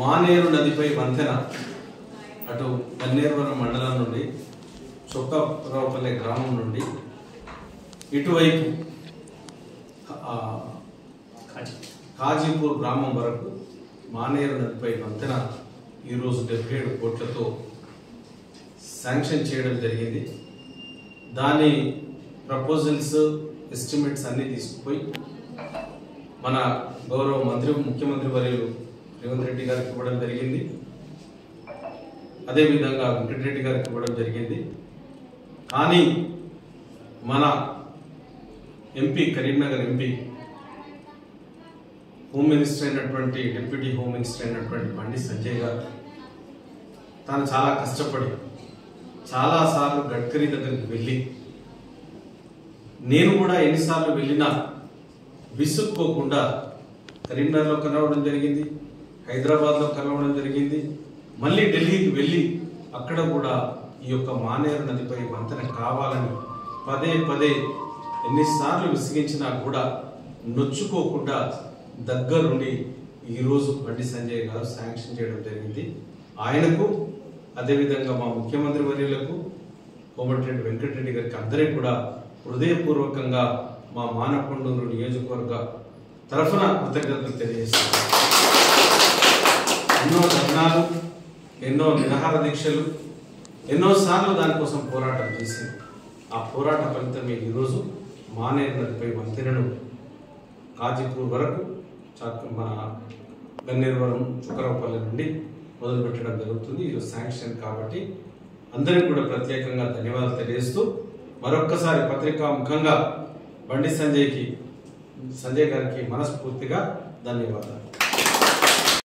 మానేరు నదిపై వంతెన అటు గన్నేరువరం మండలం నుండి చొక్కరావుపల్లె గ్రామం నుండి ఇటువైపు కాజీపూర్ గ్రామం వరకు మానేరు నదిపై వంతెన ఈరోజు 77 కోట్లతో శాంక్షన్ చేయడం జరిగింది. దాని ప్రపోజల్స్ ఎస్టిమేట్స్ అన్నీ తీసుకుపోయి మన గౌరవ ముఖ్యమంత్రి వర్యులు రేవంత్ రెడ్డి గారికి ఇవ్వడం జరిగింది. అదేవిధంగా వెంకటరెడ్డి గారికి ఇవ్వడం జరిగింది. కానీ మన MP Karimnagar MP home minister అయినటువంటి డిప్యూటీ హోమ్ మినిస్టర్ అయినటువంటి బండి సంజయ్ గారు తాను చాలా కష్టపడి చాలాసార్లు గడ్కరీ దగ్గరికి వెళ్ళి నేను కూడా ఎన్నిసార్లు వెళ్ళినా విసుక్కోకుండా కరీంనగర్లో కలవడం జరిగింది, హైదరాబాద్లో కలవడం జరిగింది, మళ్ళీ ఢిల్లీకి వెళ్ళి అక్కడ కూడా ఈ యొక్క మానేరు నదిపై వంతెన కావాలని పదే పదే ఎన్నిసార్లు విసిగించినా కూడా నొచ్చుకోకుండా దగ్గరుండి ఈరోజు బండి సంజయ్ గారు శాంక్షన్ చేయడం జరిగింది. ఆయనకు అదేవిధంగా మా ముఖ్యమంత్రి వర్యులకు కోమటిరెడ్డి వెంకటరెడ్డి గారికి అందరికీ కూడా హృదయపూర్వకంగా మా మానకొండూరు నియోజకవర్గ తరఫున కృతజ్ఞతలు తెలియజేస్తున్నాను. ఎన్నో ధర్నాలు, ఎన్నో నిరాహార దీక్షలు, ఎన్నోసార్లు దానికోసం పోరాటం చేసి ఆ పోరాట ఫలితమే ఈరోజు మానేరు నదిపై వంతెనను కాజీపూర్ వరకు మన గన్నేరువరం చొక్కరావుపల్లె నుండి మొదలుపెట్టడం జరుగుతుంది. ఈరోజు శాంక్షన్ కాబట్టి అందరికీ కూడా ప్రత్యేకంగా ధన్యవాదాలు తెలియజేస్తూ మరొక్కసారి పత్రికా ముఖంగా బండి సంజయ్ గారికి మనస్ఫూర్తిగా ధన్యవాదాలు.